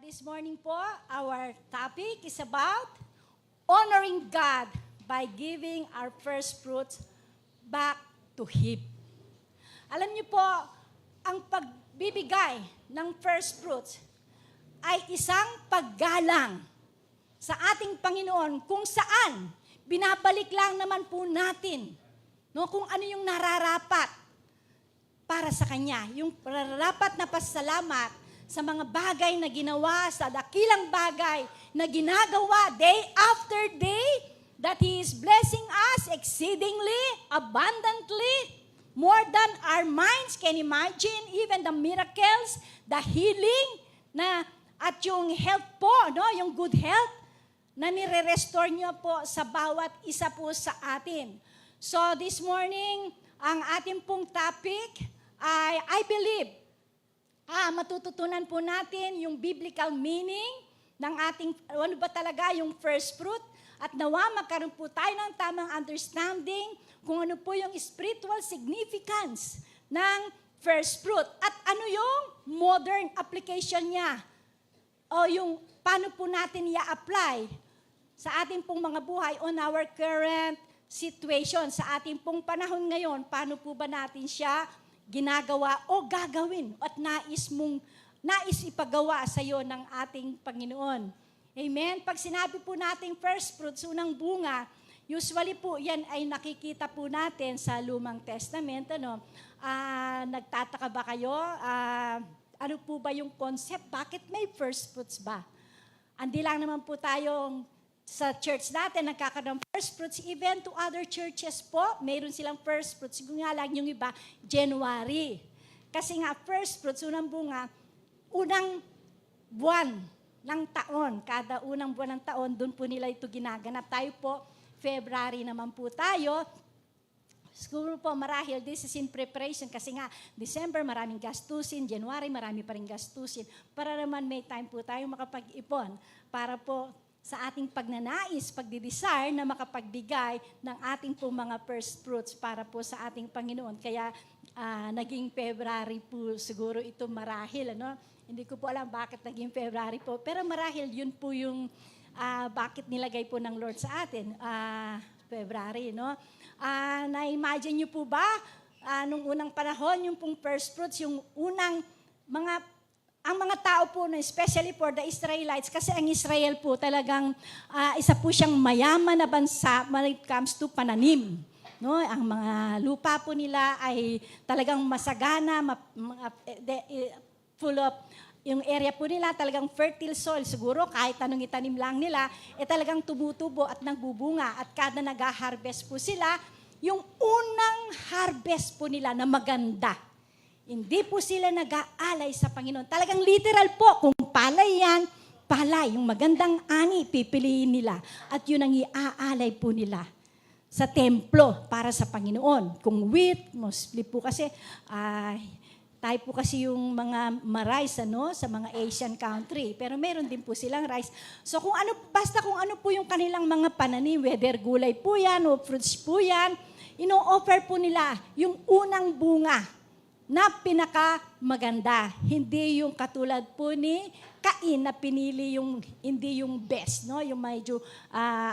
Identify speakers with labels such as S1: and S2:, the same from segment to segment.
S1: This morning po, our topic is about honoring God by giving our first fruits back to Him. Alam niyo po, ang pagbibigay ng first fruits ay isang paggalang sa ating Panginoon kung saan binabalik lang naman po natin kung ano yung nararapat para sa Kanya. Yung nararapat na pasalamat sa mga bagay na ginawa, sa dakilang bagay na ginagawa day after day, that He is blessing us exceedingly, abundantly, more than our minds can imagine, even the miracles, the healing, at yung health po, yung good health, na nire-restore niyo po sa bawat isa po sa atin. So this morning, ang ating pong topic ay, I believe, matututunan po natin yung biblical meaning ng ating, ano ba talaga yung first fruit, at nawa magkaroon po tayo ng tamang understanding kung ano po yung spiritual significance ng first fruit at ano yung modern application niya o yung paano po natin i-apply sa ating pong mga buhay on our current situation, sa ating pong panahon ngayon, paano po ba natin siya ginagawa o gagawin at nais ipagawa sa iyo ng ating Panginoon. Amen? Pag sinabi po nating first fruits, unang bunga, usually po yan ay nakikita po natin sa Lumang Testament. Nagtataka ba kayo? Ano po ba yung concept? Bakit may first fruits ba? Hindi lang naman po tayong sa church natin, nagkakaroon ng first fruits, even to other churches po, mayroon silang first fruits. Kung nga lang yung iba, January. Kasi nga, first fruits, unang bunga, unang buwan ng taon. Kada unang buwan ng taon, doon po nila ito ginaganap. Tayo po, February naman po tayo. Siguro po, marahil, this is in preparation. Kasi nga, December, maraming gastusin. January, marami pa rin gastusin. Para naman may time po tayo makapag-ipon. Para po, sa ating pagnanais, pagdidesire na makapagbigay ng ating po mga first fruits para po sa ating Panginoon. Kaya naging February po siguro ito marahil. Hindi ko po alam bakit naging February po. Pero marahil yun po yung bakit nilagay po ng Lord sa atin. February, na-imagine niyo po ba nung unang panahon, yung pong first fruits, yung unang ang mga tao po, especially for the Israelites, kasi ang Israel po talagang isa po siyang mayaman na bansa when it comes to pananim. Ang mga lupa po nila ay talagang masagana, full of, yung area po nila talagang fertile soil. Siguro kahit anong itanim lang nila, talagang tumutubo at nagbubunga. At kada nag-harvest po sila, yung unang harvest po nila na maganda, hindi po sila nag-aalay sa Panginoon. Talagang literal po, kung palay yan, palay, yung magandang ani, pipiliin nila. At yun ang iaalay po nila sa templo para sa Panginoon. Kung wheat, mostly po kasi, tayo po kasi yung mga rice sa mga Asian country. Pero meron din po silang rice. So basta kung ano po yung kanilang mga pananim, whether gulay po yan o fruits po yan, ino-offer po nila yung unang bunga na pinakamaganda. Hindi yung katulad po ni Cain na pinili yung hindi yung best, yung medyo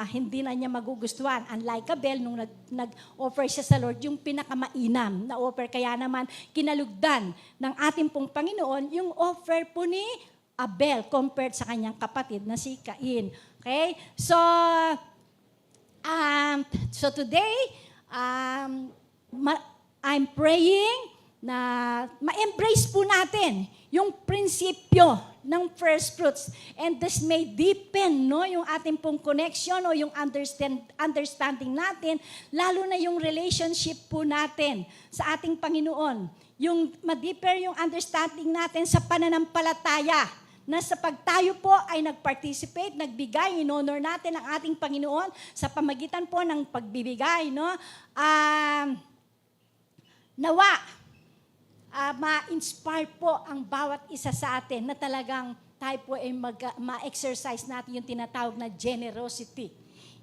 S1: hindi na niya magugustuhan. Unlike Abel, nung nag-offer siya sa Lord, yung pinakamainam na offer. Kaya naman, kinalugdan ng ating pong Panginoon yung offer po ni Abel compared sa kanyang kapatid na si Cain. Okay? So today, I'm praying na ma-embrace po natin yung prinsipyo ng first fruits. And this may deepen yung ating pong connection o yung understanding natin, lalo na yung relationship po natin sa ating Panginoon. Yung ma-deeper yung understanding natin sa pananampalataya, na sa pagtayo po ay nag-participate, nagbigay, in-honor natin ang ating Panginoon sa pamagitan po ng pagbibigay. Nawa, ma-inspire po ang bawat isa sa atin na talagang tayo po ay ma-exercise natin yung tinatawag na generosity.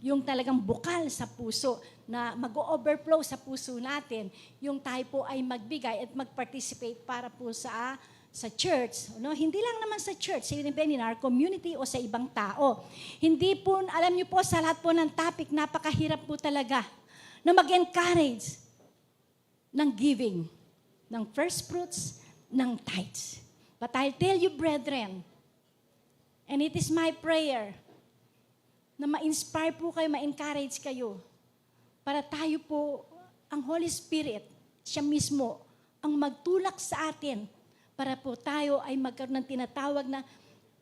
S1: Yung talagang bukal sa puso na mag-overflow sa puso natin, yung tayo po ay magbigay at mag-participate para po sa sa church, no? Hindi lang naman sa church, in our community o sa ibang tao. Hindi po, alam niyo po, sa lahat po ng topic, napakahirap po talaga na mag-encourage ng giving, ng first fruits, ng tithes. But I'll tell you, brethren, and it is my prayer, na ma-inspire po kayo, ma-encourage kayo, para tayo po, ang Holy Spirit, siya mismo, ang magtulak sa atin, para po tayo ay magkaroon ng tinatawag na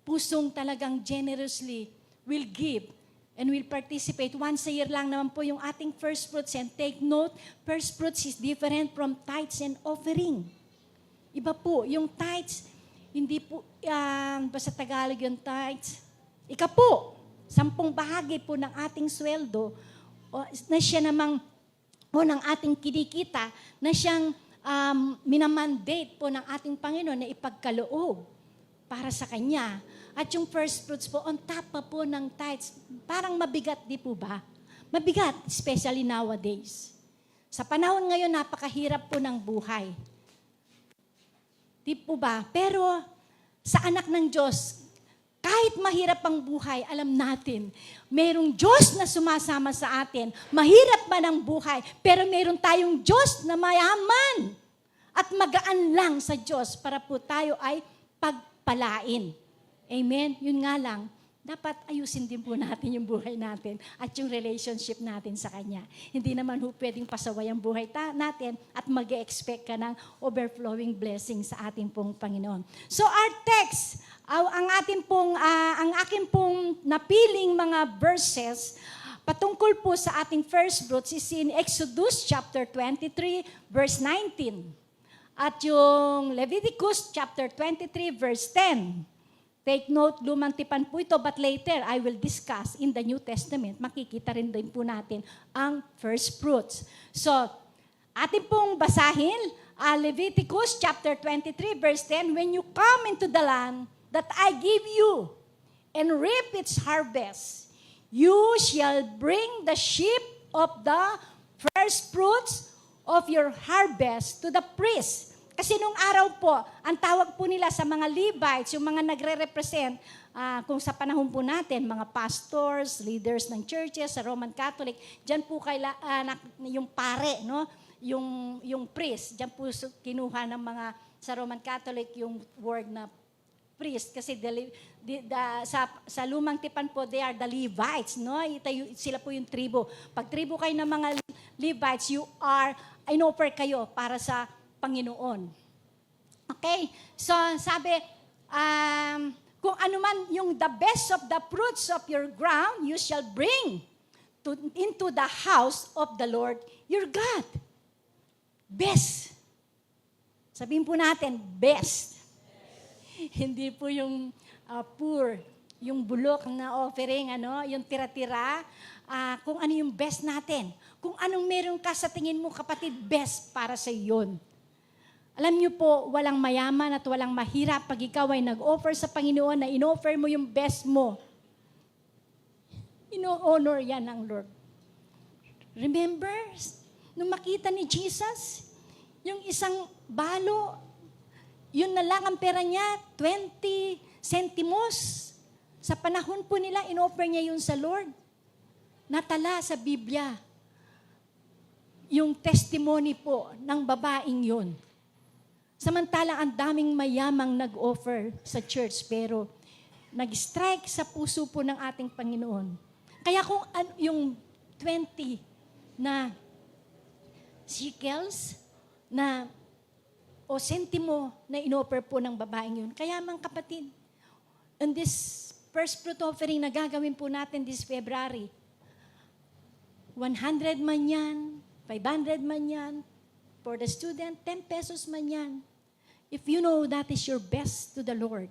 S1: pusong talagang generously will give and will participate. Once a year lang naman po yung ating first fruits. And take note, first fruits is different from tithes and offering. Iba po, yung tithes, hindi po, basta Tagalog yung tithes. Ika po, 10 bahagi po ng ating sweldo, na siya namang, o ng ating kinikita, na siyang minamandate po ng ating Panginoon na ipagkaloob para sa Kanya. At yung first fruits po, on top pa po ng tithes, parang mabigat, di po ba? Mabigat, especially nowadays. Sa panahon ngayon, napakahirap po ng buhay. Di po ba? Pero sa anak ng Diyos, kahit mahirap ang buhay, alam natin, mayroong Diyos na sumasama sa atin. Mahirap man ang buhay, pero mayroon tayong Diyos na mayaman. At magaan lang sa Diyos para po tayo ay pagpalain. Amen? Yun nga lang, dapat ayusin din po natin yung buhay natin at yung relationship natin sa Kanya. Hindi naman po pwedeng pasaway ang buhay natin at mag-expect ka ng overflowing blessing sa ating pong Panginoon. So our text, ang aking pong napiling mga verses patungkol po sa ating first fruits is in Exodus chapter 23 verse 19 at yung Leviticus chapter 23 verse 10. Take note, lumang tipan po ito, but later I will discuss in the New Testament. Makikita rin din po natin ang first fruits. So, atin pong basahin, Leviticus chapter 23 verse 10, when you come into the land that I give you, and reap its harvest, you shall bring the sheep of the first fruits of your harvest to the priest. Kasi nung araw po, ang tawag po nila sa mga Levites, yung mga nagre-represent, kung sa panahon po natin, mga pastors, leaders ng churches, sa Roman Catholic, dyan po yung pare, no? Yung priest, dyan po kinuha ng mga, sa Roman Catholic, yung word na priest, kasi sa lumang tipan po, they are the Levites, no? Sila po yung tribo. Pag tribo kayo ng mga Levites, in-offer kayo para sa Panginoon. Okay? So, sabi, kung ano man yung the best of the fruits of your ground, you shall bring into the house of the Lord your God. Best. Sabihin po natin, best. Hindi po yung poor, yung bulok na offering, yung tira-tira, kung ano yung best natin. Kung anong meron ka sa tingin mo, kapatid, best para sa iyon. Alam niyo po, walang mayaman at walang mahirap pag ikaw ay nag-offer sa Panginoon na in-offer mo yung best mo. Ino-honor yan ng Lord. Remember, nung makita ni Jesus, yung isang balo, yun na lang ang pera niya, 20 centimos. Sa panahon po nila, in-offer niya yun sa Lord. Natala sa Biblia, yung testimony po ng babaeng yun. Samantalang ang daming mayamang nag-offer sa church, pero nag-strike sa puso po ng ating Panginoon. Kaya kung yung 20 na shekels na o sentimo na inoffer po ng babaeng yun. Kaya mga kapatid, in this first fruit offering na gagawin po natin this February, 100 man yan, 500 man yan, for the student, 10 pesos man yan. If you know that is your best to the Lord,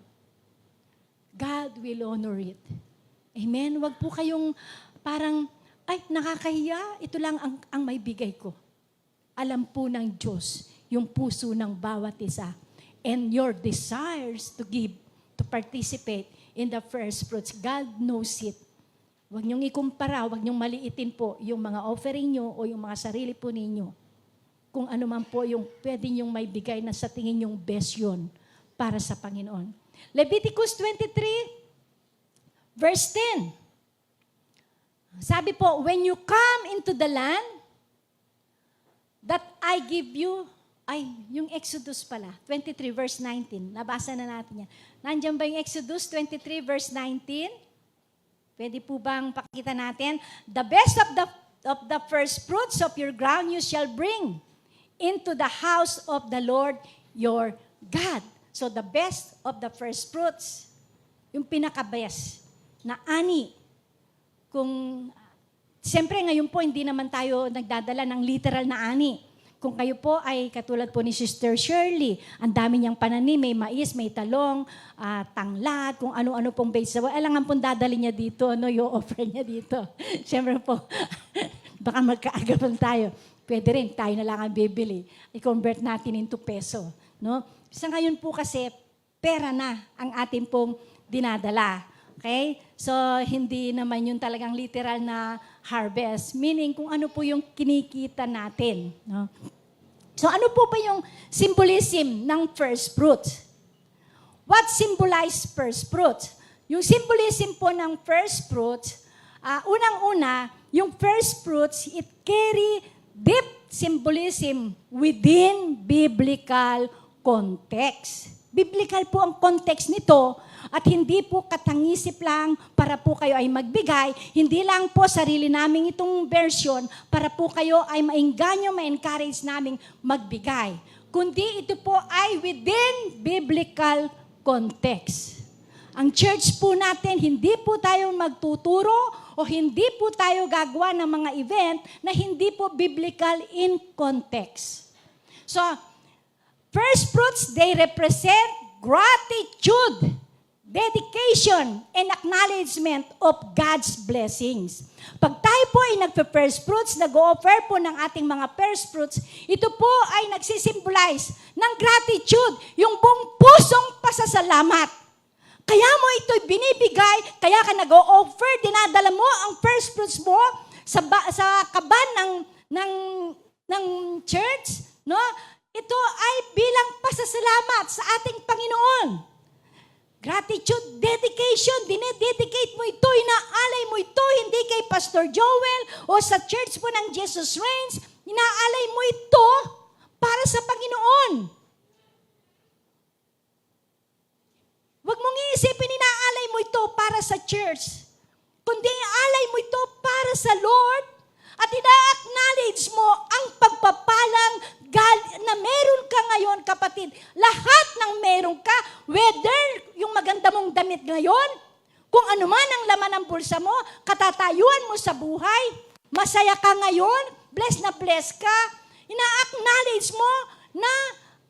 S1: God will honor it. Amen? Huwag po kayong parang, ay, nakakahiya, ito lang ang may bigay ko. Alam po ng Diyos yung puso ng bawat isa. And your desires to give, to participate in the first fruits. God knows it. Huwag niyong ikumpara, huwag niyong maliitin po yung mga offering niyo o yung mga sarili po ninyo. Kung ano man po yung pwede niyong may bigay na sa tingin niyong best yun para sa Panginoon. Leviticus 23, verse 10. Sabi po, when you come into the land that I give you, yung Exodus pala, 23 verse 19. Nabasa na natin yan. Nandiyan ba yung Exodus 23 verse 19? Pwede po bang pakita natin? The best of the first fruits of your ground you shall bring into the house of the Lord your God. So the best of the first fruits, yung pinaka-best na ani. Kung, siyempre ngayon po, hindi naman tayo nagdadala ng literal na ani. Kung kayo po ay katulad po ni Sister Shirley, ang dami niyang pananim, may mais, may talong, tanglad, kung ano-ano pong vegetable. Alangan pong dadali niya dito, yung offer niya dito. Siyempre po, baka magkaagapan tayo. Pwede rin, tayo na lang ang bibili. I-convert natin into peso. No? Sa ngayon po kasi, pera na ang ating pong dinadala. Okay? So, hindi naman yun talagang literal na harvest. Meaning, kung ano po yung kinikita natin. No? So, ano po ba yung symbolism ng first fruit? What symbolize first fruit? Yung symbolism po ng first fruit, unang-una, yung first fruits, it carry deep symbolism within biblical context. Biblical po ang context nito at hindi po katangisip lang para po kayo ay magbigay, hindi lang po sarili namin itong version para po kayo ay maengganyo, ma-encourage naming magbigay. Kundi ito po ay within biblical context. Ang church po natin, hindi po tayo magtuturo o hindi po tayo gagawa ng mga event na hindi po biblical in context. So, first fruits, they represent gratitude, dedication, and acknowledgement of God's blessings. Pag tayo po ay nagpe-first fruits, nag-o-offer po ng ating mga first fruits, ito po ay nagsisimbolize ng gratitude, yung buong pusong pasasalamat. Kaya mo ito'y binibigay, kaya ka nag-o-offer, dinadala mo ang first fruits mo sa kaban ng church, no? Ito ay bilang pasasalamat sa ating Panginoon. Gratitude, dedication, dinededicate mo ito, inaalay mo ito, hindi kay Pastor Joel o sa church po ng Jesus Reigns, inaalay mo ito para sa Panginoon. Huwag mong iisipin, inaalay mo ito para sa church, kundi inaalay mo ito para sa Lord at ina-acknowledge mo ang pagpapalang na meron ka ngayon, kapatid. Lahat ng meron ka, whether yung maganda mong damit ngayon, kung ano man ang laman ng bulsa mo, katatayuan mo sa buhay, masaya ka ngayon, blessed ka, ina-acknowledge mo na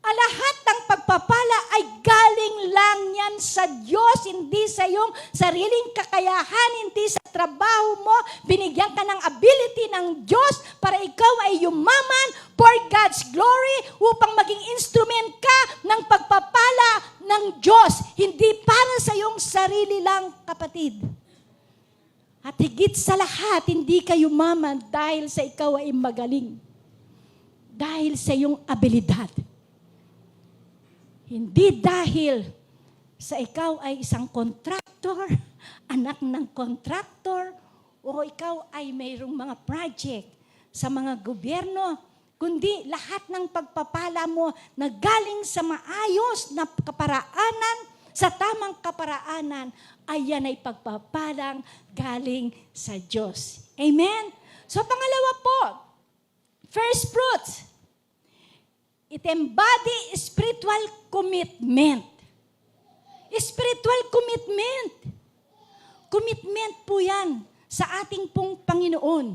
S1: lahat ng pagpapala ay galing lang yan sa Diyos, hindi sa iyong sariling kakayahan, hindi sa trabaho mo. Binigyan ka ng ability ng Diyos para ikaw ay yumaman for God's glory upang maging instrument ka ng pagpapala ng Diyos, hindi para sa iyong sarili lang, kapatid. At higit sa lahat, hindi ka yumaman dahil sa ikaw ay magaling. Dahil sa iyong abilidad. Hindi dahil sa ikaw ay isang kontraktor, anak ng kontraktor, o ikaw ay mayroong mga project sa mga gobyerno, kundi lahat ng pagpapala mo na galing sa maayos na kaparaanan, sa tamang kaparaanan, ay yan ay pagpapalang galing sa Diyos. Amen? So pangalawa po, first fruits. It embody spiritual commitment. Spiritual commitment. Commitment po yan sa ating pong Panginoon.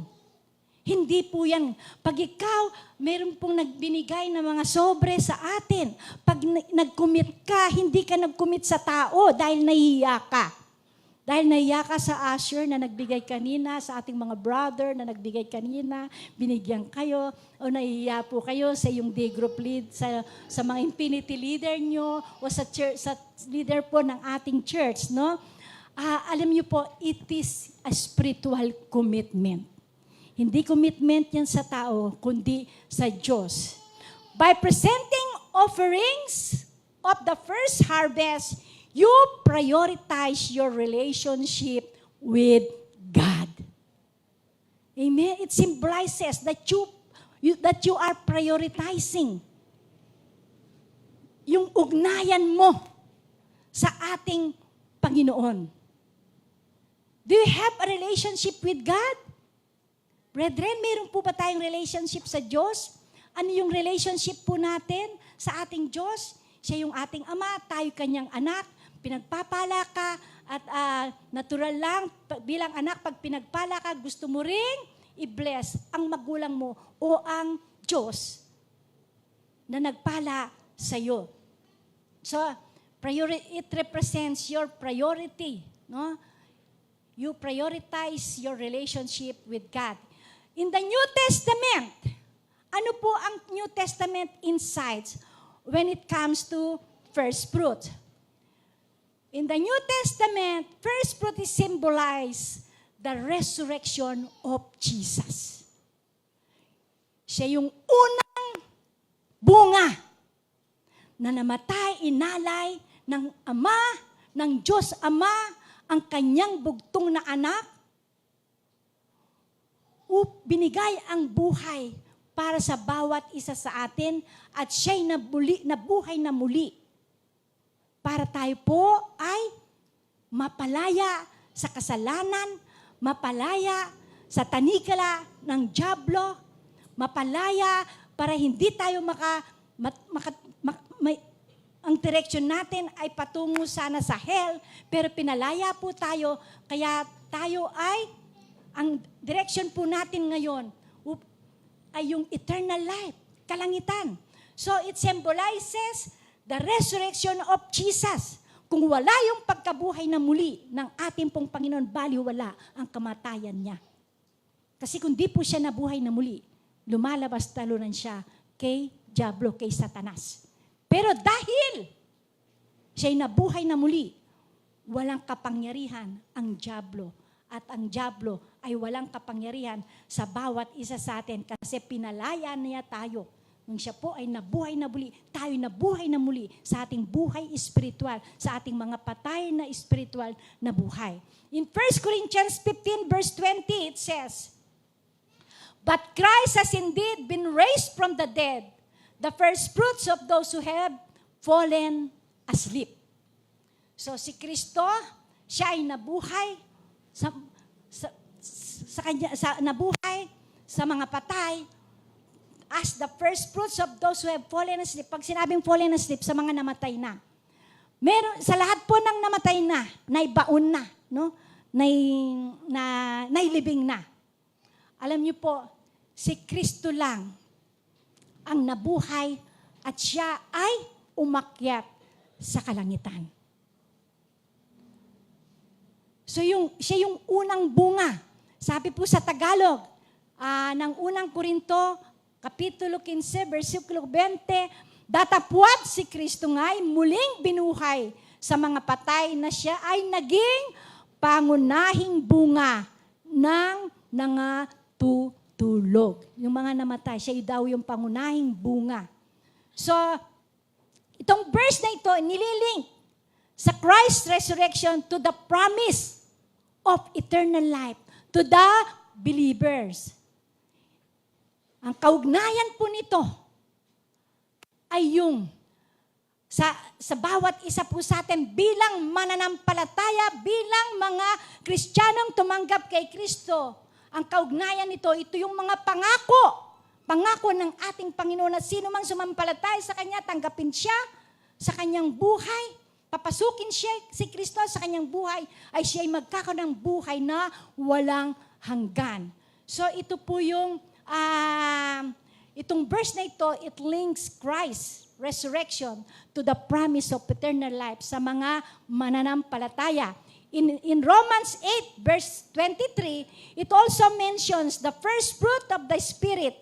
S1: Hindi po yan. Pag ikaw, meron pong nagbinigay ng mga sobre sa atin. Pag nag-commit ka, hindi ka nag-commit sa tao dahil nahihiya ka. Dahil nahiya ka sa usher na nagbigay kanina, sa ating mga brother na nagbigay kanina, binigyan kayo, o nahiya po kayo sa yung day group lead, sa mga infinity leader nyo, o sa leader po ng ating church, no? Alam niyo po, it is a spiritual commitment. Hindi commitment yan sa tao, kundi sa Diyos. By presenting offerings, of the first harvest, you prioritize your relationship with God. Amen? It symbolizes that you are prioritizing yung ugnayan mo sa ating Panginoon. Do you have a relationship with God? Brethren, mayroon po ba tayong relationship sa Diyos? Ano yung relationship po natin sa ating Diyos? Siya yung ating Ama, tayo kanyang anak, pinagpapala ka, at natural lang, bilang anak, pag pinagpala ka, gusto mo ring i-bless ang magulang mo o ang Diyos na nagpala sa iyo. So, it represents your priority. No? You prioritize your relationship with God. In the New Testament, ano po ang New Testament insights when it comes to first fruit? In the New Testament, first fruit is symbolized the resurrection of Jesus. Siya yung unang bunga na namatay, inalay ng Ama, ng Diyos Ama, ang kanyang bugtong na anak, binigay ang buhay para sa bawat isa sa atin at siya'y nabuhay na muli para tayo po ay mapalaya sa kasalanan, mapalaya sa tanikala ng dyablo, mapalaya para hindi tayo ang direksyon natin ay patungo sana sa hell, pero pinalaya po tayo, kaya tayo ay, ang direksyon po natin ngayon ay yung eternal life, kalangitan. So it symbolizes the resurrection of Jesus. Kung wala yung pagkabuhay na muli ng ating pong Panginoon, baliwala ang kamatayan niya. Kasi kung di po siya nabuhay na muli, lumalabas talunan siya kay Diablo, kay Satanas. Pero dahil siya'y nabuhay na muli, walang kapangyarihan ang Diablo. At ang Diablo ay walang kapangyarihan sa bawat isa sa atin kasi pinalaya niya tayo. Nung siya po ay nabuhay na muli, tayo nabuhay na muli sa ating buhay espiritual, sa ating mga patay na espiritual na buhay. In 1 Corinthians 15 verse 20, it says, "But Christ has indeed been raised from the dead, the first fruits of those who have fallen asleep." So si Kristo, siya ay nabuhay nabuhay sa mga patay as the first fruits of those who have fallen asleep. Pag sinabing fallen asleep, sa mga namatay na. Meron, sa lahat po ng namatay na, naibaon na, no? Nailibing na. Alam niyo po, si Kristo lang ang nabuhay at siya ay umakyat sa kalangitan. So siya yung unang bunga. Sabi po sa Tagalog, ng unang Korinto, Kapitulo 15, versikulo 20, datapwat si Kristo nga'y muling binuhay sa mga patay na siya ay naging pangunahing bunga ng nangatutulog. Yung mga namatay, siya daw yung pangunahing bunga. So, itong verse na ito, nililink sa Christ's resurrection to the promise of eternal life to the believers. Ang kaugnayan po nito ay yung sa bawat isa po sa atin bilang mananampalataya, bilang mga Kristiyanong tumanggap kay Kristo. Ang kaugnayan nito, ito yung mga pangako ng ating Panginoon na sino mang sumampalataya sa Kanya, tanggapin siya sa Kanyang buhay. Papasukin siya, si Kristo sa kanyang buhay, ay siya ay magkakaroon ng buhay na walang hanggan. So ito po yung, itong verse na ito, it links Christ's resurrection to the promise of eternal life sa mga mananampalataya. In Romans 8 verse 23, it also mentions the first fruit of the Spirit,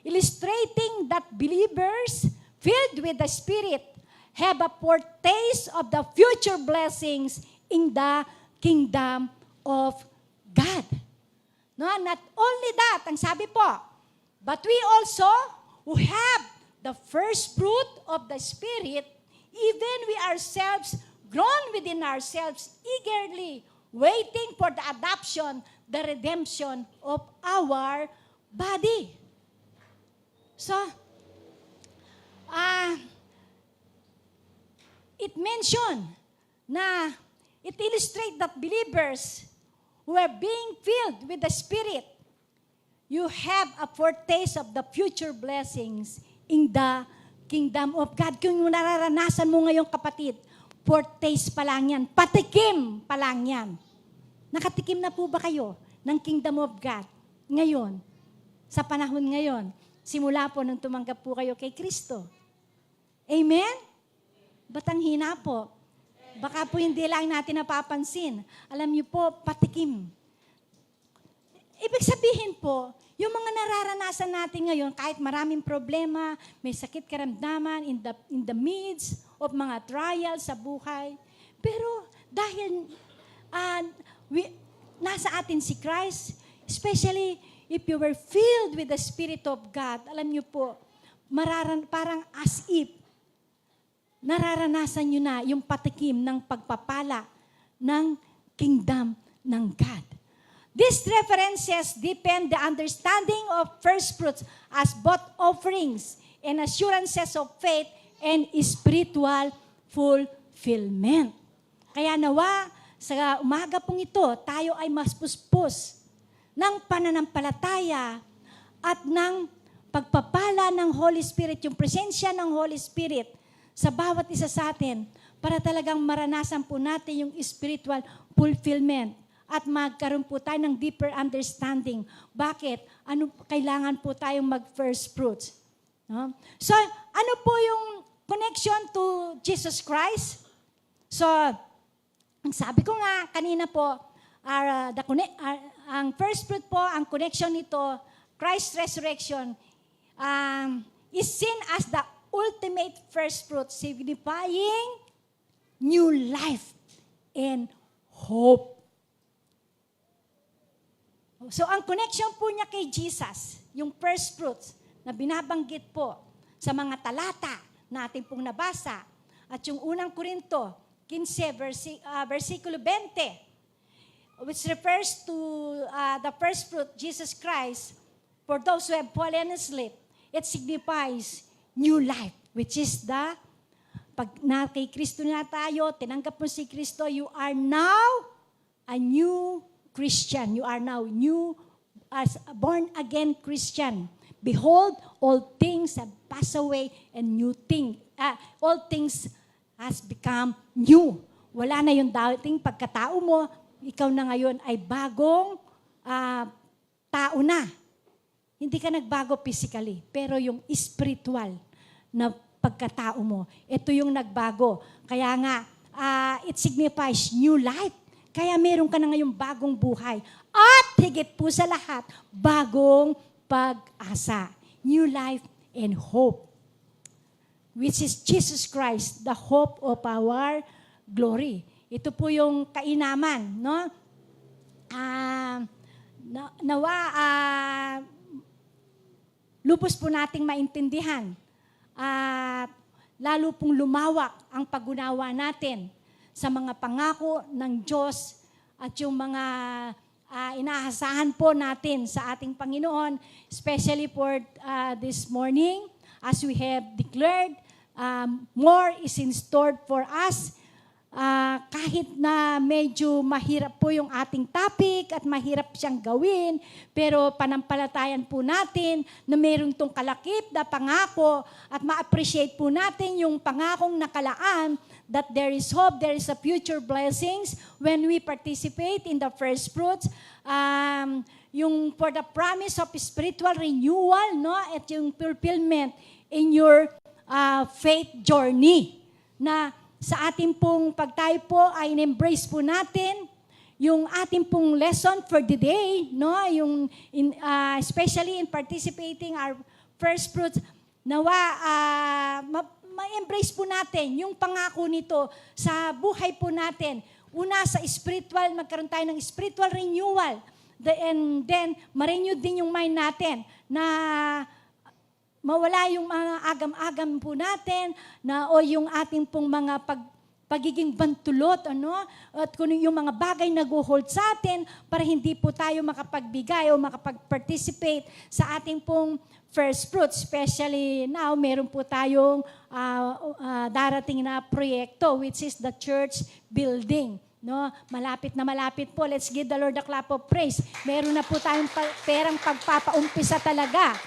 S1: illustrating that believers filled with the Spirit have a foretaste of the future blessings in the kingdom of God. No, not only that, ang sabi po, but we also who have the first fruit of the Spirit even we ourselves, groan within ourselves, eagerly waiting for the adoption, the redemption of our body. So, it mentioned na it illustrates that believers who are being filled with the Spirit, you have a foretaste of the future blessings in the kingdom of God. Kung nararanasan mo ngayon, kapatid, foretaste pa lang yan, patikim pa lang yan. Nakatikim na po ba kayo ng kingdom of God ngayon? Sa panahon ngayon, simula po nung tumanggap po kayo kay Kristo. Amen? Ba't ang hina po? Baka po hindi lang natin napapansin. Alam niyo po, patikim. Ibig sabihin po, yung mga nararanasan natin ngayon, kahit maraming problema, may sakit karamdaman in the midst of mga trials sa buhay, pero dahil nasa atin si Christ, especially if you were filled with the Spirit of God, alam niyo po, parang as if, nararanasan nyo na yung patikim ng pagpapala ng kingdom ng God. These references deepen the understanding of first fruits as both offerings and assurances of faith and spiritual fulfillment. Kaya nawa, sa umaga pong ito, tayo ay mas puspos ng pananampalataya at ng pagpapala ng Holy Spirit, yung presensya ng Holy Spirit sa bawat isa sa atin para talagang maranasan po natin yung spiritual fulfillment at magkaroon po tayo ng deeper understanding. Bakit? Ano kailangan po tayong mag-first fruits? No? So, ano po yung connection to Jesus Christ? So, ang sabi ko nga kanina po, ang first fruit po, ang connection nito, Christ's resurrection, is seen as the ultimate first fruit, signifying new life and hope. So, ang connection po niya kay Jesus, yung first fruits na binabanggit po sa mga talata na ating pong nabasa, at yung unang Korinto, 15, versikulo 20, which refers to the first fruit, Jesus Christ, for those who have fallen asleep, it signifies new life, which is pag na kay Kristo na tayo, tinanggap mo si Kristo, you are now a new Christian. You are now new, as a born-again Christian. Behold, all things have passed away and all things has become new. Wala na yung dating pagkatao mo, ikaw na ngayon ay bagong tao na. Hindi ka nagbago physically, pero yung spiritual na pagkatao mo, ito yung nagbago. Kaya nga, it signifies new life. Kaya meron ka na ngayong bagong buhay. At higit po sa lahat, bagong pag-asa. New life and hope. Which is Jesus Christ, the hope of our glory. Ito po yung kainaman, no? Lubos po nating maintindihan at lalo pong lumawak ang pag-unawa natin sa mga pangako ng Diyos at yung mga inaasahan po natin sa ating Panginoon, especially for this morning, as we have declared, more is in store for us. Kahit na medyo mahirap po yung ating topic at mahirap siyang gawin, pero panampalatayan po natin na mayroon tong kalakip na pangako at ma-appreciate po natin yung pangakong nakalaan that there is hope, there is a future blessings when we participate in the first fruits. Yung for the promise of spiritual renewal, no, at yung fulfillment in your faith journey na sa ating pong pagtayo po ay in-embrace po natin yung ating pong lesson for the day, no? Yung especially in participating our first fruits, nawa ma-embrace po natin yung pangako nito sa buhay po natin. Una sa spiritual, magkaroon tayo ng spiritual renewal. And then, ma-renew din yung mind natin na mawala yung mga agam-agam po natin o yung ating pong mga pagiging bantulot, at kung yung mga bagay nag-hold sa atin para hindi po tayo makapagbigay o makapag-participate sa ating pong first fruits. Especially now, meron po tayong darating na proyekto, which is the church building. Malapit na malapit po. Let's give the Lord a clap of praise. Meron na po tayong perang pagpapaumpisa talaga.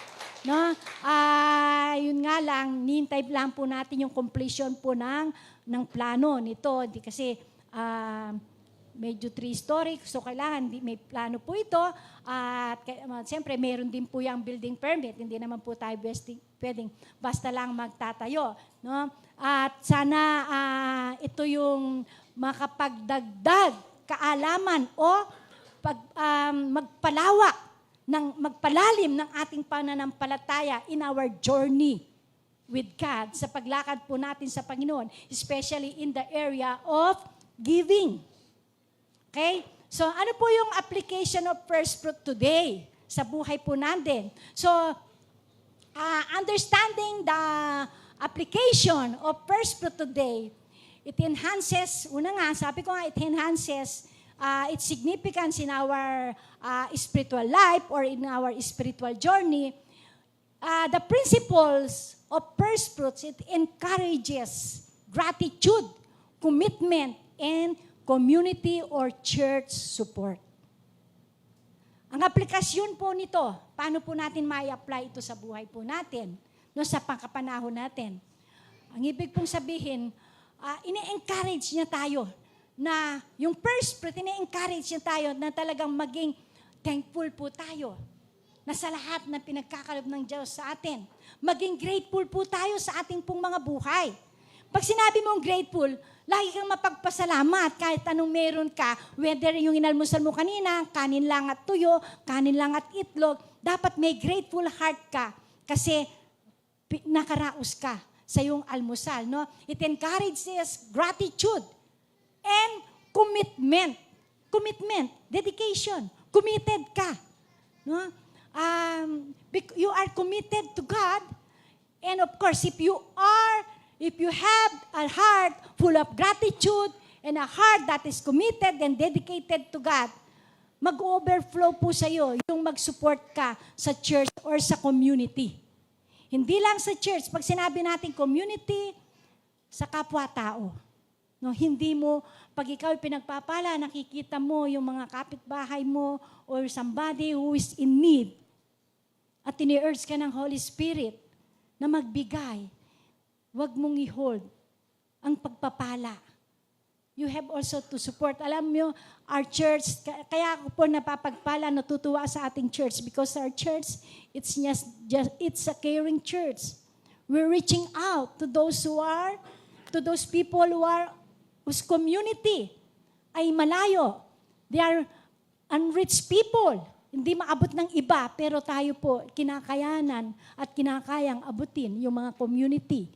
S1: Yun nga lang, nintay lang po natin yung completion po ng plano nito. Kasi medyo 3-story, so kailangan may plano po ito. At siyempre, meron din po yung building permit. Hindi naman po tayo pwedeng basta lang magtatayo. At sana ito yung makapagdagdag kaalaman o magpalalim ng ating pananampalataya in our journey with God sa paglakad po natin sa Panginoon, especially in the area of giving. Okay? So, ano po yung application of first fruit today sa buhay po natin? So, understanding the application of first fruit today, it enhances, sabi ko nga, it enhances its significance in our spiritual life or in our spiritual journey. The principles of first fruits, it encourages gratitude, commitment, and community or church support. Ang aplikasyon po nito, paano po natin ma-apply ito sa buhay po natin, sa pangkapanahon natin? Ang ibig pong sabihin, ini-encourage niya tayo na yung first fruit, ini-encourage niya tayo na talagang maging thankful po tayo na sa lahat na pinagkakalob ng Diyos sa atin. Maging grateful po tayo sa ating pong mga buhay. Pag sinabi mong grateful, lagi kang mapagpasalamat kahit anong meron ka, whether yung inalmusal mo kanina, kanin lang at tuyo, kanin lang at itlog, dapat may grateful heart ka kasi nakaraos ka sa iyong almusal. It encourages gratitude and commitment. Commitment, dedication, committed ka. You are committed to God, and of course, if you have a heart full of gratitude and a heart that is committed and dedicated to God, mag-overflow po sa iyo yung mag-support ka sa church or sa community. Hindi lang sa church, pag sinabi natin community, sa kapwa-tao. Hindi mo, pag ikaw pinagpapala, nakikita mo yung mga kapitbahay mo or somebody who is in need at ini-urge ka ng Holy Spirit na magbigay, huwag mong i-hold ang pagpapala. You have also to support. Alam mo, our church, kaya ako po napapagpala, natutuwa sa ating church because our church, it's a caring church. We're reaching out to those people whose community ay malayo. They are unreached people. Hindi maabot ng iba, pero tayo po kinakayanan at kinakayang abutin yung mga community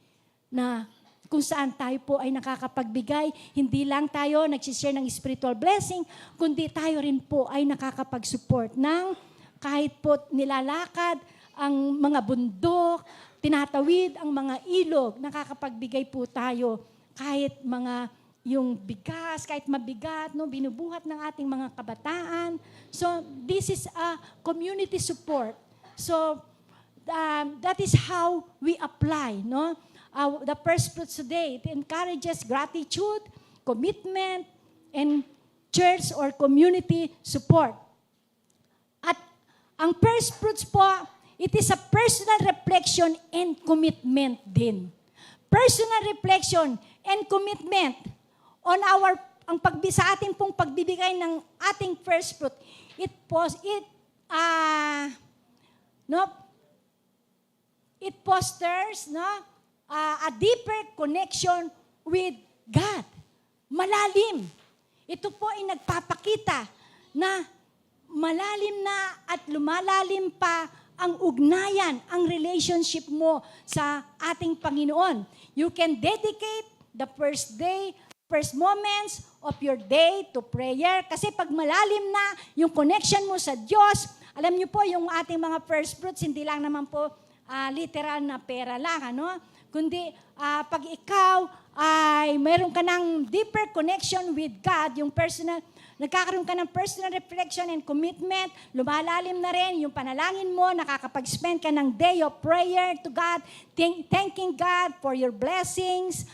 S1: na kung saan tayo po ay nakakapagbigay. Hindi lang tayo nagsishare ng spiritual blessing, kundi tayo rin po ay nakakapag-support ng kahit po nilalakad ang mga bundok, tinatawid ang mga ilog, nakakapagbigay po tayo kahit mga yung bigas, kahit mabigat, binubuhat ng ating mga kabataan. So, this is a community support. So, that is how we apply, the first fruits today. It encourages gratitude, commitment, and church or community support. At ang first fruits po, it is a personal reflection and commitment din. Personal reflection and commitment on sa ating pong pagbibigay ng ating first fruit. It fosters a deeper connection with God. Malalim. Ito po ay nagpapakita na malalim na at lumalalim pa ang ugnayan, ang relationship mo sa ating Panginoon. You can dedicate the first moments of your day to prayer. Kasi pag malalim na yung connection mo sa Diyos, alam niyo po, yung ating mga first fruits, hindi lang naman po literal na pera lang, ano? Kundi pag ikaw ay mayroon ka ng deeper connection with God, yung personal, nagkakaroon ka ng personal reflection and commitment, lumalalim na rin yung panalangin mo, nakakapag-spend ka ng day of prayer to God, thanking God for your blessings.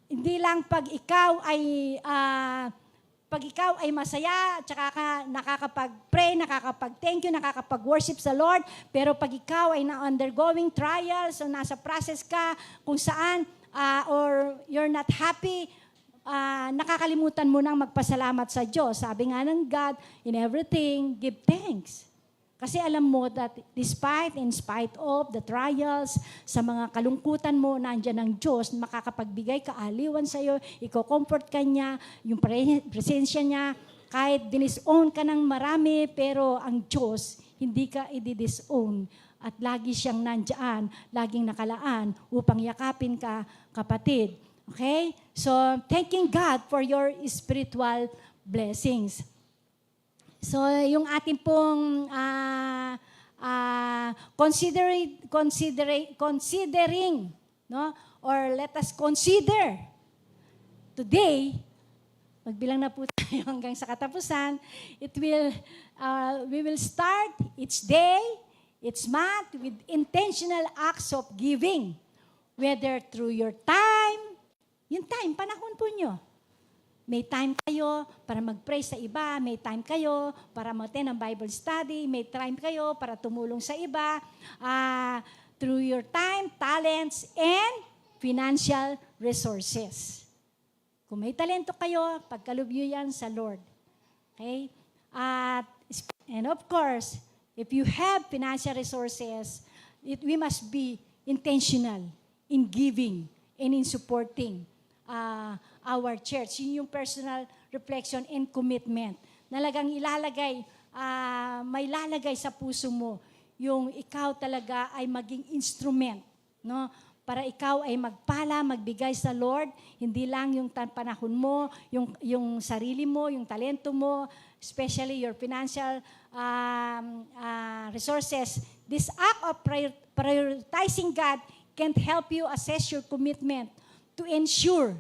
S1: Hindi lang pag ikaw ay masaya, tsaka ka nakakapag-pray, nakakapag-thank you, nakakapag-worship sa Lord, pero pag ikaw ay na-undergoing trials o nasa process ka kung saan or you're not happy, nakakalimutan mo nang magpasalamat sa Diyos. Sabi nga ng God, in everything, give thanks. Kasi alam mo that in spite of the trials, sa mga kalungkutan mo, nandiyan ang Diyos, makakapagbigay kaaliwan sa iyo, i-comfort ka niya, yung presensya niya, kahit dinisown ka ng marami, pero ang Diyos, hindi ka i-disown. At lagi siyang nandiyan, laging nakalaan upang yakapin ka, kapatid. Okay? So, thanking God for your spiritual blessings. So, yung ating pong considering, no? Or let us consider today, magbilang na po tayo hanggang sa katapusan, we will start each day, each month with intentional acts of giving, whether through your time, yung time, panahon po nyo. May time kayo para mag-pray sa iba, may time kayo para mag-attend ng Bible study, may time kayo para tumulong sa iba, through your time, talents, and financial resources. Kung may talento kayo, pagkalubyo yan sa Lord. Okay? And of course, if you have financial resources, we must be intentional in giving and in supporting our church. Yun yung personal reflection and commitment. Nalagang may lalagay sa puso mo yung ikaw talaga ay maging instrument, no? Para ikaw ay magpala, magbigay sa Lord, hindi lang yung panahon mo, yung sarili mo, yung talento mo, especially your financial resources. This act of prioritizing God can help you assess your commitment to ensure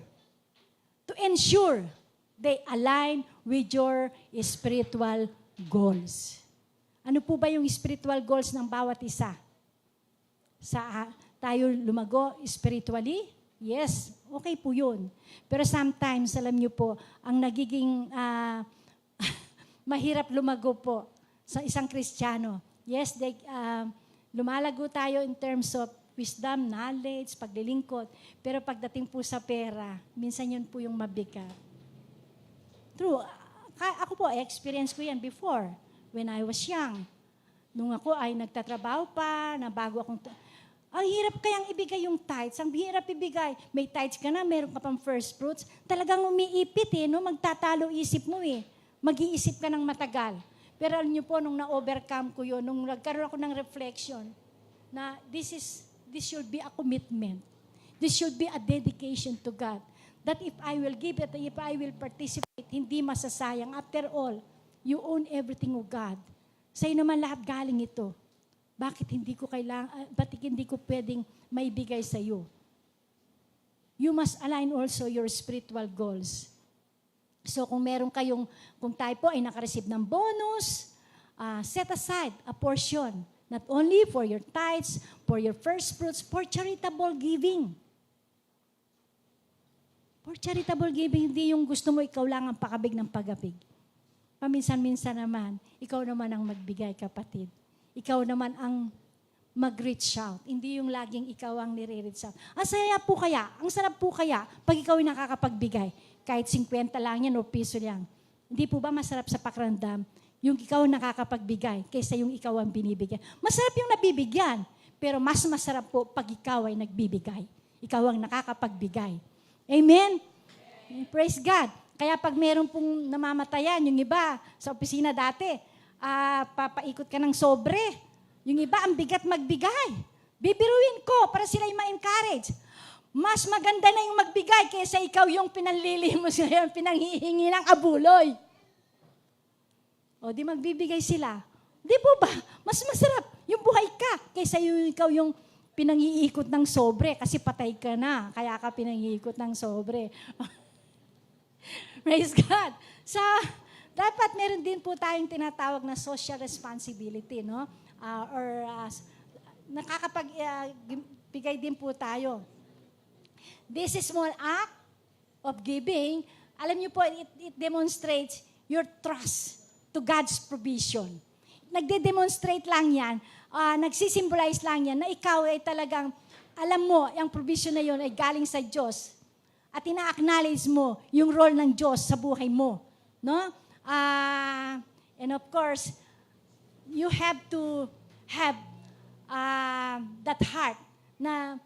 S1: they align with your spiritual goals. Ano po ba yung spiritual goals ng bawat isa? Tayo lumago spiritually? Yes, okay po yun. Pero sometimes, alam niyo po, ang nagiging mahirap lumago po sa isang Kristiyano. Yes, lumalago tayo in terms of wisdom, knowledge, paglilingkod. Pero pagdating po sa pera, minsan yun po yung mabigat. True. Ako po, experience ko yan before, when I was young. Nung ako ay nagtatrabaho pa, na bago akong... Ang hirap kayang ibigay yung tithes. Ang hirap ibigay. May tithes ka na, meron ka pang first fruits. Talagang umiipit no? Magtatalo isip mo Mag-iisip ka ng matagal. Pero alam niyo po, nung na-overcome ko yun, nung nagkaroon ako ng reflection, na this should be a commitment. This should be a dedication to God. That if I will give it, if I will participate, hindi masasayang. After all, you own everything of God. Sa'yo naman lahat galing ito. Bakit hindi ko pwedeng maibigay sa'yo? You must align also your spiritual goals. So kung tayo po ay nakareceive ng bonus, set aside a portion. Not only for your tithes, for your first fruits, for charitable giving. For charitable giving, hindi yung gusto mo ikaw lang ang pakabig ng pagabig. Paminsan-minsan naman, ikaw naman ang magbigay, kapatid. Ikaw naman ang mag-reach out. Hindi yung laging ikaw ang nire-reach out. Ang sarap po kaya, pag ikaw ay nakakapagbigay, kahit 50 lang yan o piso lang. Hindi po ba masarap sa pakiramdam yung ikaw nakakapagbigay kaysa yung ikaw ang binibigyan? Masarap yung nabibigyan, pero mas masarap po pag ikaw ay nagbibigay. Ikaw ang nakakapagbigay. Amen? Praise God. Kaya pag meron pong namamatayan, yung iba sa opisina dati, papaikot ka ng sobre. Yung iba, ang bigat magbigay. Bibiruin ko para sila yung ma-encourage. Mas maganda na yung magbigay kaysa ikaw yung pinanlilimos ngayon, pinanghihingi ng abuloy. O di magbibigay sila. Di po ba? Mas masarap Yung buhay ka, kaysa ikaw yung pinangiikot ng sobre kasi patay ka na, kaya ka pinangiikot ng sobre. Praise God. So, dapat meron din po tayong tinatawag na social responsibility, no? Nakakapagbigay din po tayo. This is small act of giving. Alam niyo po, it demonstrates your trust to God's provision. Nagde-demonstrate lang yan, nagsisimbolize lang yan na ikaw ay talagang, alam mo, yung provision na yun ay galing sa Diyos. At ina-acknowledge mo yung role ng Diyos sa buhay mo. No? And of course, you have to have that heart na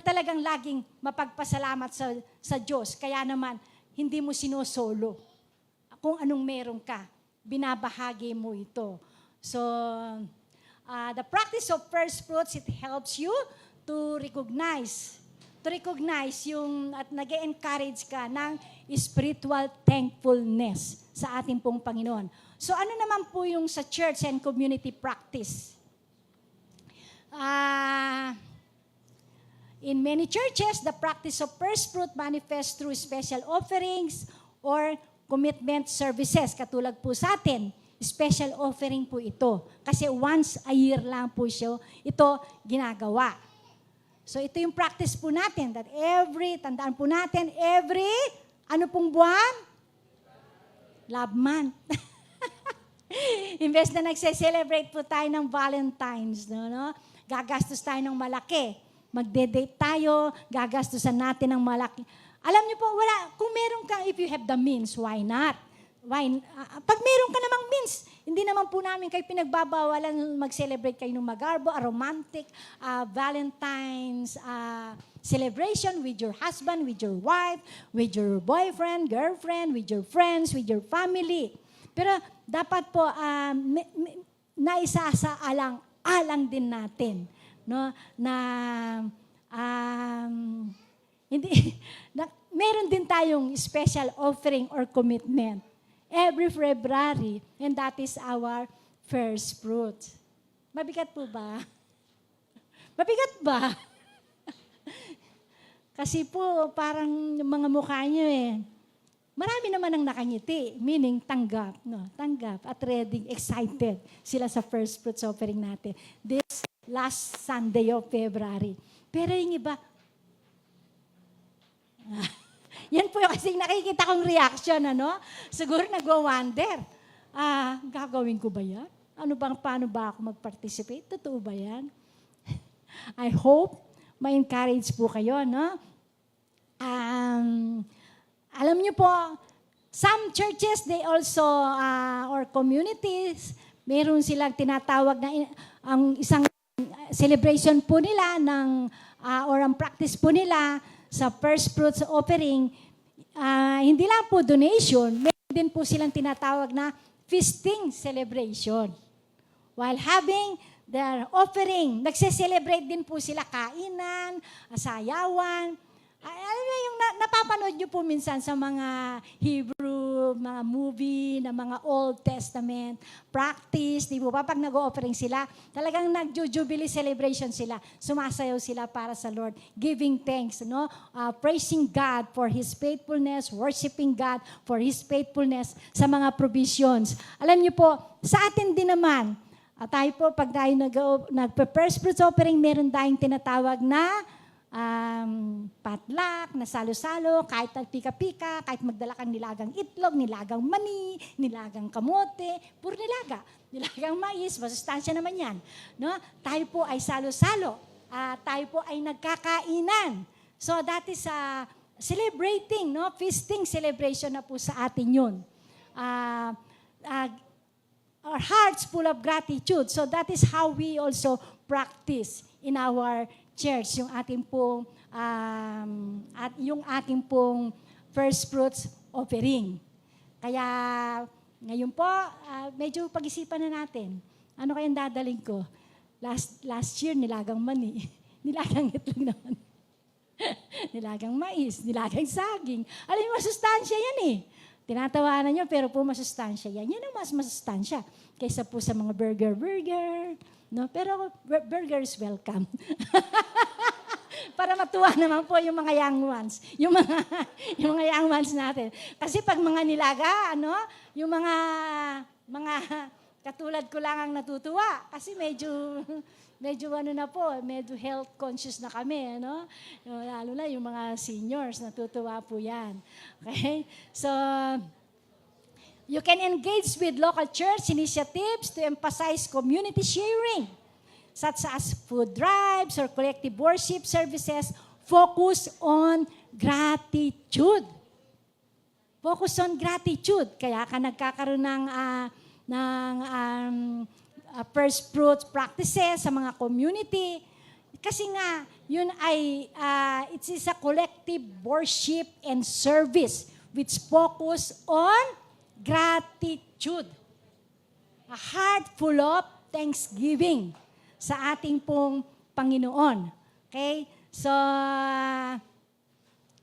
S1: talagang laging mapagpasalamat sa Diyos. Kaya naman, hindi mo sinosolo. Kung anong meron ka, binabahagi mo ito. So, the practice of first fruits, it helps you to recognize yung at nag-encourage ka ng spiritual thankfulness sa ating pong Panginoon. So, ano naman po yung sa church and community practice? In many churches, the practice of first fruit manifests through special offerings or commitment services. Katulad po sa atin, special offering po ito. Kasi once a year lang po siya ito ginagawa. So ito yung practice po natin that tandaan po natin, ano pong buwan? Love month. Imbes na nagse-celebrate po tayo ng Valentine's, no? Gagastos tayo ng malaki. Magde-date tayo, gagastusan natin ng malaki. Alam niyo po, kung meron ka, if you have the means, why not? Pag meron ka namang means, hindi naman po namin kayo pinagbabawalan mag-celebrate kayo ng magarbo, a romantic Valentine's celebration with your husband, with your wife, with your boyfriend, girlfriend, with your friends, with your family. Pero dapat po naisasaalang-alang din natin, no? Meron din tayong special offering or commitment every February, and that is our first fruit. Mabigat po ba? Mabigat ba? Kasi po, parang mga mukha nyo marami naman ang nakangiti, meaning tanggap, no? Tanggap at ready, excited sila sa first fruits offering natin. This last Sunday of February. Pero yung iba, yan po yung kasing nakikita kong reaction, ano? Siguro nagwa-wonder. Gagawin ko ba yan? Paano ba ako mag-participate? Totoo ba yan? I hope ma-encourage po kayo, no? Alam niyo po, some churches, they also, or communities, meron silang tinatawag na ang isang celebration po nila or ang practice po nila sa first fruits offering, hindi lang po donation, meron din po silang tinatawag na feasting celebration. While having their offering, nagse-celebrate din po sila kainan, sayawan. Alam niyo yung napapanood niyo po minsan sa mga Hebrew, mga movie, na mga Old Testament, practice, di po ba? Pag nag-offering sila, talagang nag-jubilee celebration sila. Sumasayaw sila para sa Lord, giving thanks, no? Praising God for His faithfulness, worshiping God for His faithfulness sa mga provisions. Alam niyo po, sa atin din naman, tayo po, pag tayo nag-first fruits offering, meron tayong tinatawag na patlak, na salo-salo, kahit pika-pika, kahit magdala kang nilagang itlog, nilagang mani, nilagang kamote, puro nilaga, nilagang mais, masustansya naman yan. No? Tayo po ay salo-salo, tayo po ay nagkakainan. So that is celebrating, no? Feasting celebration na po sa atin yun. Our hearts full of gratitude. So that is how we also practice in our church, yung ating pong first fruits offering. Kaya ngayon po, medyo pag-isipan na natin. Ano kayang dadaling ko? Last year, nilagang mani. Nilagang itlog naman. Nilagang mais, nilagang saging. Alam mo, masustansya yan Tinatawanan nyo, pero po masustansya yan. Yan ang mas masustansya kaysa po sa mga burger. No? Pero burger is welcome. Para matuwa naman po yung mga young ones. Yung mga young ones natin. Kasi pag mga nilaga, yung mga katulad ko lang ang natutuwa. Kasi medyo na po, medyo health conscious na kami, Lalo na yung mga seniors, natutuwa po yan. Okay? So, you can engage with local church initiatives to emphasize community sharing, such as food drives or collective worship services. Focus on gratitude. Focus on gratitude. Kaya ka nagkakaroon ng first fruits practices sa mga community. Kasi nga, yun ay, it is a collective worship and service which focus on gratitude. A heart full of thanksgiving sa ating pong Panginoon. Okay? So,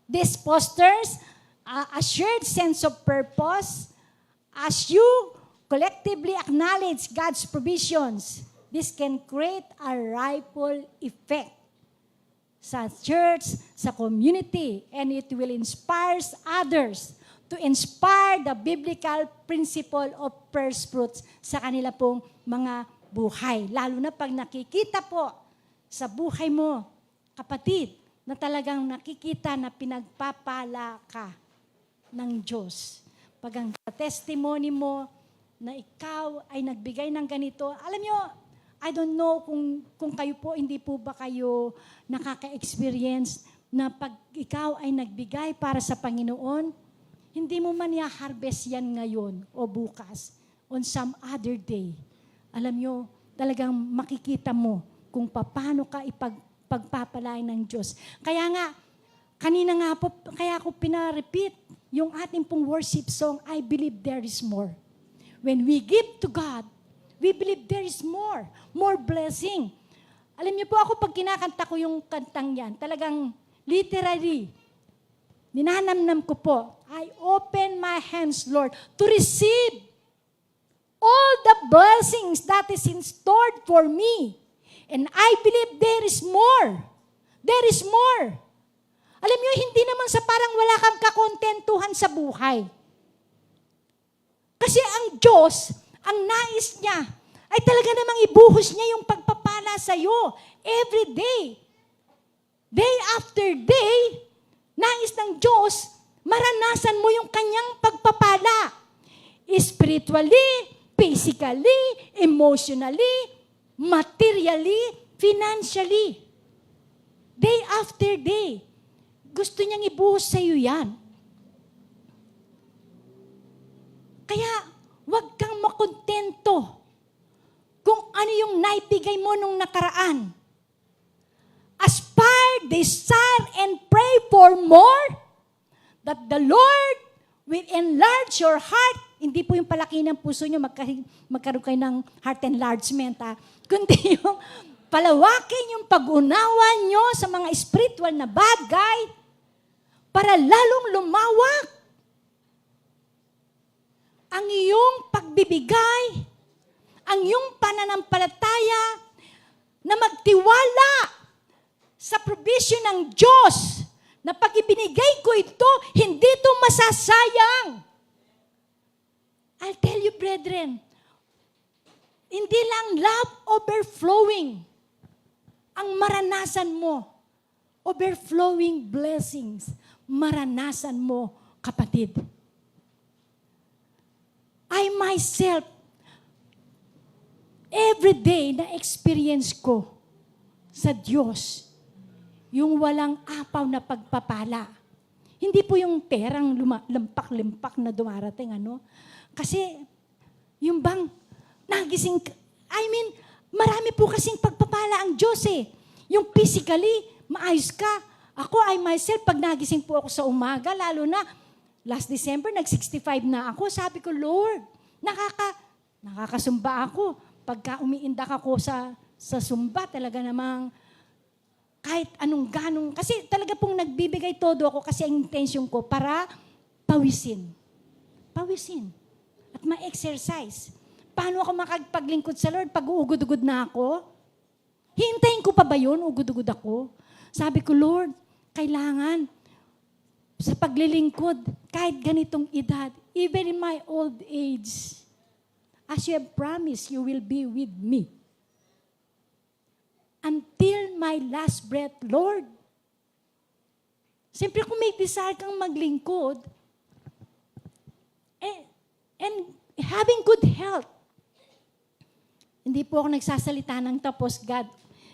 S1: this fosters a shared sense of purpose as you collectively acknowledge God's provisions. This can create a ripple effect sa church, sa community, and it will inspire others to inspire the biblical principle of first fruits sa kanila pong mga buhay. Lalo na pag nakikita po sa buhay mo, kapatid, na talagang nakikita na pinagpapala ka ng Diyos. Pag ang testimony mo na ikaw ay nagbigay ng ganito, alam nyo, I don't know kung kayo po, hindi po ba kayo nakaka-experience na pag ikaw ay nagbigay para sa Panginoon, hindi mo man i-harvest yan ngayon o bukas, on some other day. Alam nyo, talagang makikita mo kung paano ka ipagpapalain ng Diyos. Kaya nga, kanina nga po, kaya ako pinarepeat yung ating pong worship song, I believe there is more. When we give to God, we believe there is more blessing. Alam niyo po ako, pag kinakanta ko yung kantang yan, talagang literally, ninanamnam ko po, I open my hands, Lord, to receive all the blessings that is in store for me. And I believe there is more. There is more. Alam niyo, hindi naman sa parang wala kang kakontentuhan sa buhay. Kasi ang Diyos, ang nais niya, ay talaga namang ibuhos niya yung pagpapala sa iyo every day. Day after day, nais ng Diyos, maranasan mo yung kanyang pagpapala. Spiritually, physically, emotionally, materially, financially. Day after day. Gusto niyang ibuhos sa iyo yan. Kaya, huwag kang makontento kung ano yung naibigay mo nung nakaraan. Aspire, desire, and pray for more, that the Lord will enlarge your heart. Hindi po yung palaki ng puso nyo, magkaroon kayo ng heart enlargement, kundi yung palawakin yung pag-unawa nyo sa mga spiritual na bagay para lalong lumawak ang iyong pagbibigay, ang iyong pananampalataya na magtiwala sa provision ng Diyos na pag ibinigay ko ito, hindi ito masasayang. I'll tell you, brethren, hindi lang love overflowing ang maranasan mo. Overflowing blessings, maranasan mo, kapatid. I myself, every day na experience ko sa Diyos, yung walang apaw na pagpapala. Hindi po yung perang lampak-limpak na dumarating, Kasi, yung bang, marami po kasing pagpapala ang Diyos Yung physically, maayos ka. Ako, I myself, pag nagising po ako sa umaga, lalo na, last December, nag-65 na ako. Sabi ko, Lord, nakakasumba ako. Pagka umiindak ako sa sumba, talaga namang kahit anong ganong, kasi talaga pong nagbibigay todo ako kasi ang intensyon ko para pawisin. pawisin at ma-exercise. Paano ako makagpaglingkod sa Lord pag uugod-ugod na ako? Hintayin ko pa ba yun? Ugod-ugod ako? Sabi ko, Lord, kailangan sa paglilingkod, kahit ganitong edad, even in my old age, as you have promised, you will be with me. Until my last breath, Lord. Siyempre, kung may desire kang maglingkod, and having good health, hindi po ako nagsasalita ng tapos, God,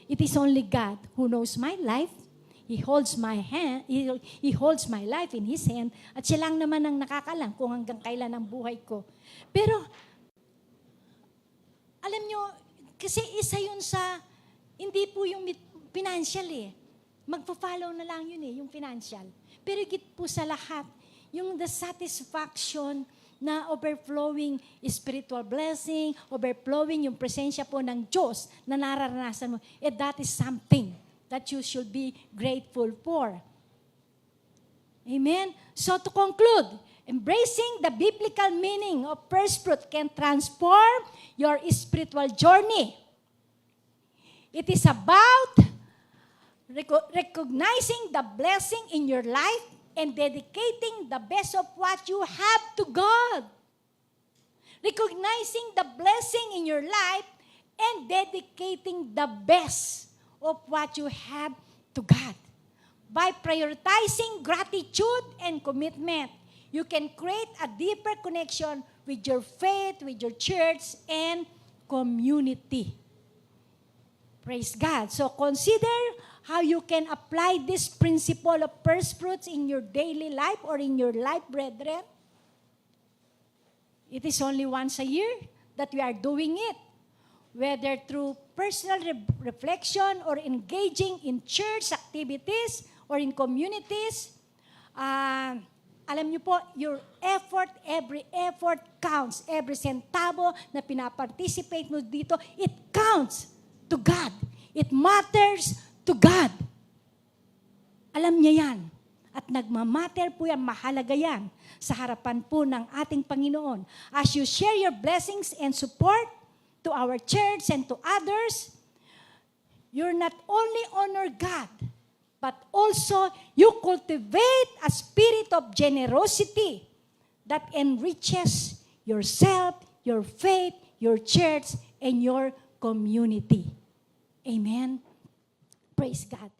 S1: it is only God who knows my life. He holds my hand, He holds my life in His hand, at siya lang naman ang nakakalam kung hanggang kailan ang buhay ko. Pero, alam nyo, kasi isa yun sa, hindi po yung financial eh. Magpa-follow na lang yun eh, yung financial. Pero higit po sa lahat, yung the satisfaction na overflowing spiritual blessing, overflowing yung presensya po ng Diyos na nararanasan mo, that is something that you should be grateful for. Amen? So to conclude, embracing the biblical meaning of first fruit can transform your spiritual journey. It is about recognizing the blessing in your life and dedicating the best of what you have to God. Recognizing the blessing in your life and dedicating the best of what you have to God. By prioritizing gratitude and commitment, you can create a deeper connection with your faith, with your church, and community. Praise God. So consider how you can apply this principle of first fruits in your daily life or in your life, brethren. It is only once a year that we are doing it. Whether through personal reflection or engaging in church activities or in communities, alam niyo po, your effort, every effort counts. Every centavo na pinaparticipate mo dito, it counts to God. It matters to God. Alam niya yan. At nagmamatter po yan, mahalaga yan sa harapan po ng ating Panginoon. As you share your blessings and support to our church and to others, you're not only honor God, but also you cultivate a spirit of generosity that enriches yourself, your faith, your church, and your community. Amen. Praise God.